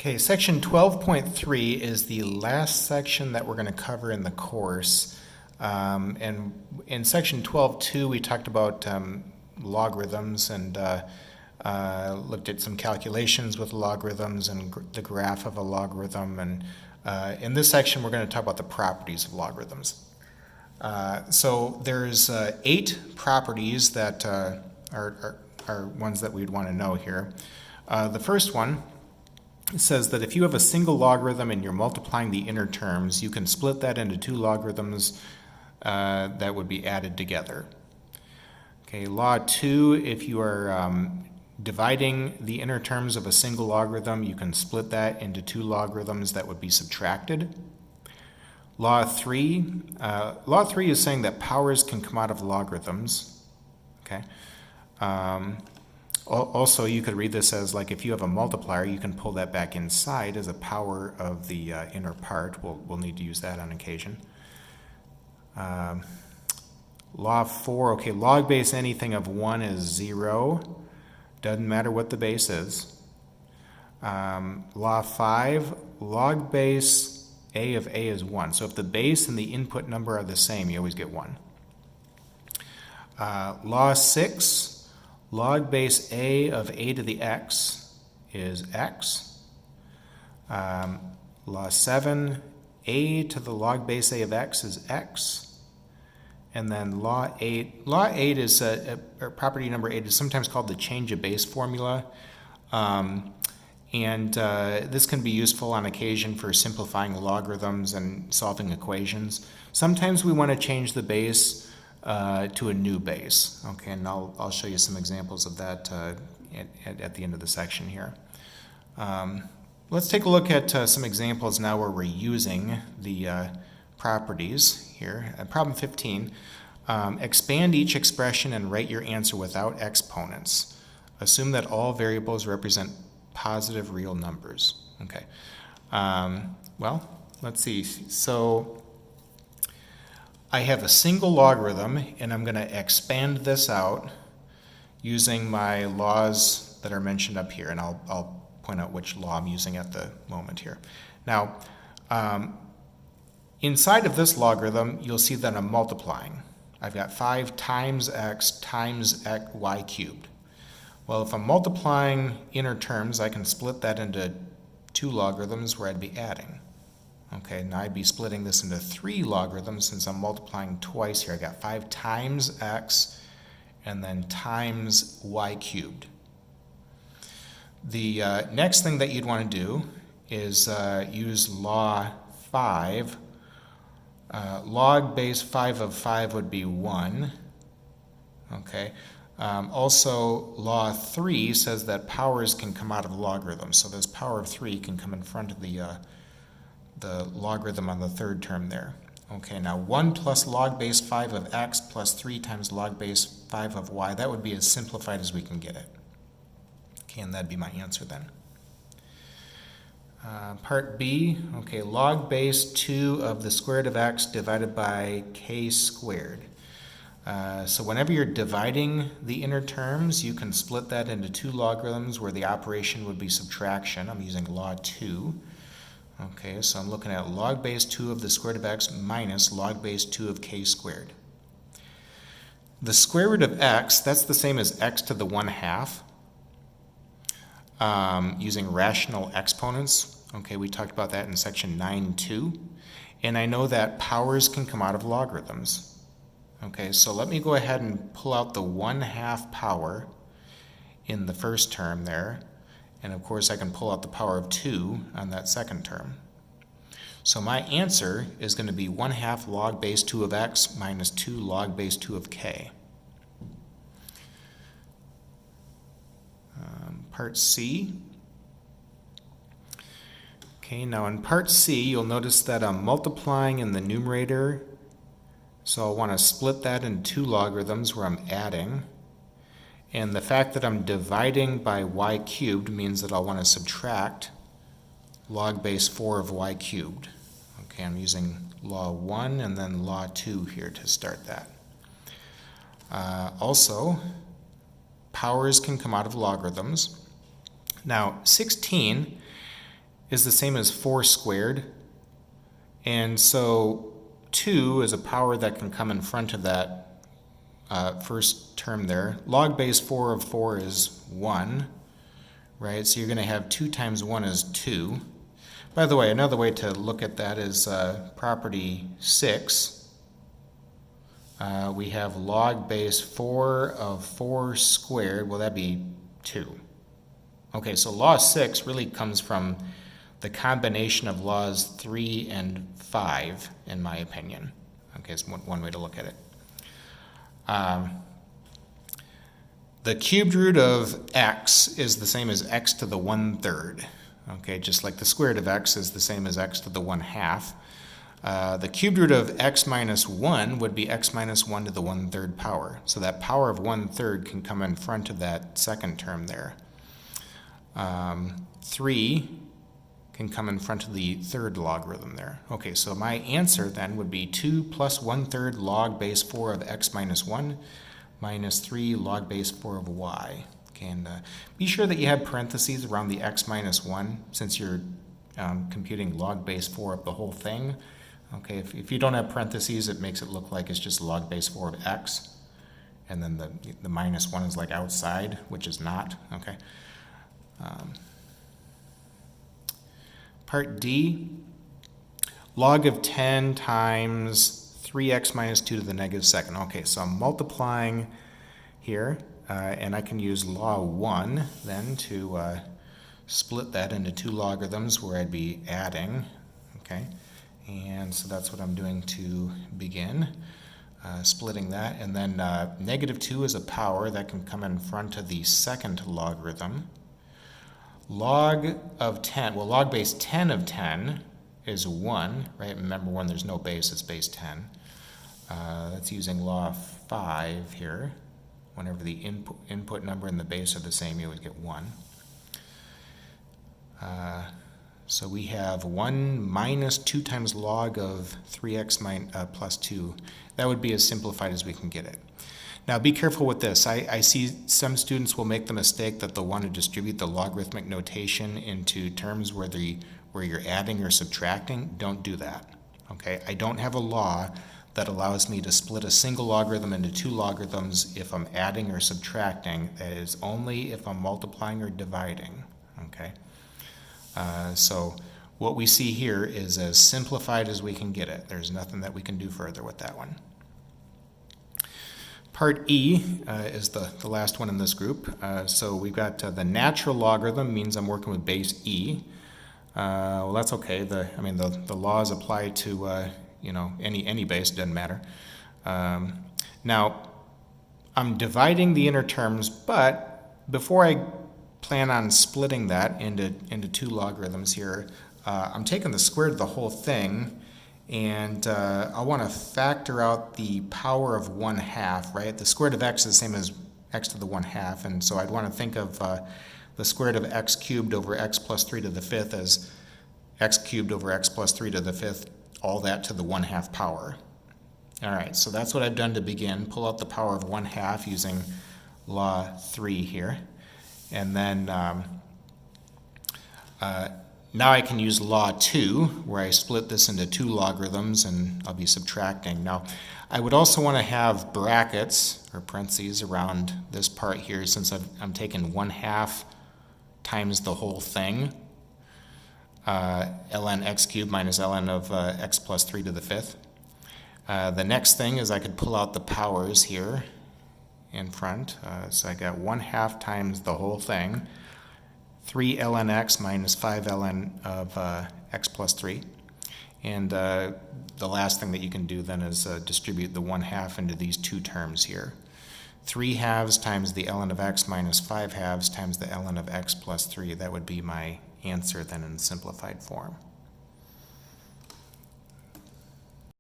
Okay, section 12.3 is the last section that we're going to cover in the course. And in section 12.2, we talked about logarithms and looked at some calculations with logarithms and the graph of a logarithm. And in this section, we're going to talk about the properties of logarithms. So there's 8 properties that are ones that we'd want to know here. The first one says that if you have a single logarithm and you're multiplying the inner terms, you can split that into 2 logarithms that would be added together. Okay, law 2, if you are dividing the inner terms of a single logarithm, you can split that into 2 logarithms that would be subtracted. Law 3 is saying that powers can come out of logarithms. Okay. Also, you could read this as like if you have a multiplier, you can pull that back inside as a power of the inner part. We'll need to use that on occasion. Law 4, okay, log base anything of 1 is 0. Doesn't matter what the base is. Law 5, log base a of a is 1. So if the base and the input number are the same, you always get 1. Law 6, log base a of a to the x is x. Law 7, a to the log base a of x is x. And then law 8 is, or property number 8 is sometimes called the change of base formula. This can be useful on occasion for simplifying logarithms and solving equations. Sometimes we want to change the base to a new base. Okay, and I'll show you some examples of that at the end of the section here. Let's take a look at some examples now where we're using the properties here. Problem 15, expand each expression and write your answer without exponents. Assume that all variables represent positive real numbers. Okay, well, let's see. So I have a single logarithm, and I'm going to expand this out using my laws that are mentioned up here, and I'll point out which law I'm using at the moment here. Now, inside of this logarithm, you'll see that I'm multiplying. I've got 5 times x y cubed. Well, if I'm multiplying inner terms, I can split that into 2 logarithms where I'd be adding. Okay, now I'd be splitting this into 3 logarithms since I'm multiplying twice here. I got 5 times x and then times y cubed. The next thing that you'd want to do is use law 5. Log base 5 of 5 would be 1. Okay. Also, law 3 says that powers can come out of logarithms. So this power of 3 can come in front of the logarithm on the third term there. Okay, now 1 plus log base 5 of x plus 3 times log base 5 of y. That would be as simplified as we can get it. Okay, and that'd be my answer then. Part B, okay, log base 2 of the square root of x divided by k squared. So whenever you're dividing the inner terms, you can split that into 2 logarithms where the operation would be subtraction. I'm using law 2. Okay, so I'm looking at log base 2 of the square root of x minus log base 2 of k squared. The square root of x, that's the same as x to the 1/2 using rational exponents. Okay, we talked about that in section 9.2. And I know that powers can come out of logarithms. Okay, so let me go ahead and pull out the 1/2 power in the first term there. And of course I can pull out the power of 2 on that second term. So my answer is going to be 1/2 log base 2 of x minus 2 log base 2 of k. Part C. Okay, now in part C, you'll notice that I'm multiplying in the numerator. So I'll want to split that into 2 logarithms where I'm adding. And the fact that I'm dividing by y cubed means that I'll want to subtract log base 4 of y cubed. Okay, I'm using law 1 and then law 2 here to start that. Also, powers can come out of logarithms. Now, 16 is the same as 4 squared. And so 2 is a power that can come in front of that first term there. Log base 4 of 4 is 1, right? So you're going to have 2 times 1 is 2. By the way, another way to look at that is property 6. We have log base 4 of 4 squared. Well, that'd be 2. Okay, so law 6 really comes from the combination of laws 3 and 5, in my opinion. Okay, it's one way to look at it. The cubed root of x is the same as x to the 1/3. Okay, just like the square root of x is the same as x to the 1/2. The cubed root of x minus 1 would be x minus 1 to the 1/3 power. So that power of 1/3 can come in front of that second term there. 3 can come in front of the third logarithm there. Okay, so my answer then would be 2 plus 1/3 log base 4 of x minus 1 minus 3 log base 4 of y. Okay, and be sure that you have parentheses around the x minus 1 since you're computing log base 4 of the whole thing. Okay, if you don't have parentheses, it makes it look like it's just log base 4 of x, and then the minus 1 is like outside, which is not. Okay. Part D, log of 10 times 3x minus 2 to the negative second. Okay, so I'm multiplying here, and I can use law 1 then to split that into 2 logarithms where I'd be adding. Okay, and so that's what I'm doing to begin, splitting that. And then negative 2 is a power that can come in front of the second logarithm. Log of 10, well, log base 10 of 10 is 1, right? Remember, when there's no base, it's base 10. That's using law 5 here. Whenever the input number and the base are the same, you always get 1. So we have 1 minus 2 times log of 3x plus 2. That would be as simplified as we can get it. Now be careful with this. I see some students will make the mistake that they'll want to distribute the logarithmic notation into terms where you're adding or subtracting. Don't do that. Okay? I don't have a law that allows me to split a single logarithm into 2 logarithms if I'm adding or subtracting. That is only if I'm multiplying or dividing. Okay? So what we see here is as simplified as we can get it. There's nothing that we can do further with that one. Part E is the last one in this group. So we've got the natural logarithm means I'm working with base E. Well, that's okay. The laws apply to any base, doesn't matter. Now I'm dividing the inner terms, but before I plan on splitting that into 2 logarithms here, I'm taking the square root of the whole thing. And I want to factor out the power of 1/2, right? The square root of x is the same as x to the 1/2, and so I'd want to think of the square root of x cubed over x plus 3 to the 5th as x cubed over x plus 3 to the 5th, all that to the 1/2 power. All right, so that's what I've done to begin. Pull out the power of 1/2 using law 3 here. And then now I can use law 2, where I split this into 2 logarithms, and I'll be subtracting. Now, I would also want to have brackets, or parentheses, around this part here, since I'm taking 1/2 times the whole thing, ln x cubed minus ln of x plus 3 to the 5th. The next thing is I could pull out the powers here in front. So I got 1/2 times the whole thing, 3 ln x minus 5 ln of x plus 3. And the last thing that you can do then is distribute the 1/2 into these 2 terms here. 3/2 times the ln of x minus 5/2 times the ln of x plus 3. That would be my answer then in simplified form.